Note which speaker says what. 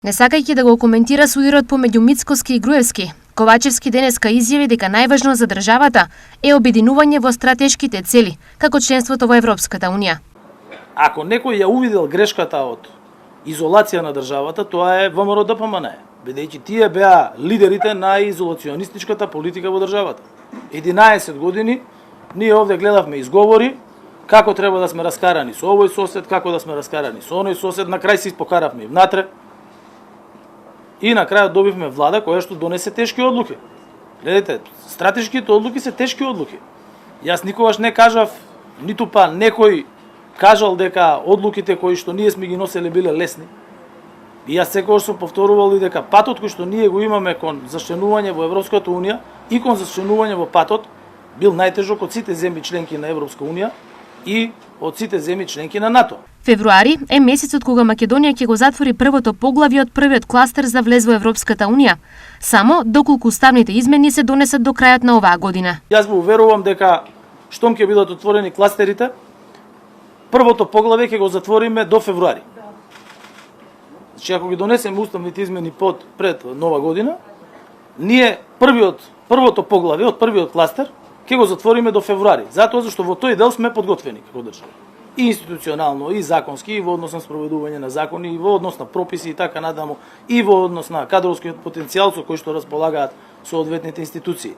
Speaker 1: Не сакајќи да го коментира судирот помеѓу Мицкоски и Груевски, Ковачевски денеска изјави дека најважно за државата е обединување во стратешките цели, како членството во Европската унија.
Speaker 2: Ако некој ја увидел грешката од изолација на државата, тоа е ВМРО-ДПМН, бидејќи тие беа лидерите на изолационистичката политика во државата. 11 години ние овде гледавме изговори како треба да сме раскарани со овој сосед, како да сме раскарани со оној сосед, на крај се испокаравме и внатре. И на крајот добивме влада која што донесе тешки одлуки. Гледайте, стратешките одлуки се тешки одлуки. Јас никогаш не кажав, ниту па некој кажал дека одлуките кои што ние сме ги носеле биле лесни. И јас секогаш сум повторувал и дека патот кој што ние го имаме кон зачленување во Европската унија и кон зачленување во патот бил најтежок од сите земји членки на Европска унија и од сите земји членки на НАТО.
Speaker 1: Февруари е месецот кога Македонија ќе го затвори првото поглавје од првиот кластер за влез во Европската унија, само доколку уставните измени се донесат до крајот на оваа година.
Speaker 2: Јас го уверувам дека штом ќе бидат отворени кластерите, првото поглавје ќе го затвориме до февруари. Значи, ако ги донесеме уставните измени пред нова година, ние првото поглавје од првиот кластер ќе го затвориме до февруари, затоа зашто во тој дел сме подготвени како држава. И институционално, и законски, и во однос на спроведување на закони, и во однос на прописи и така надаму, и во однос на кадровскиот потенцијал со кој што располагаат соодветните институции.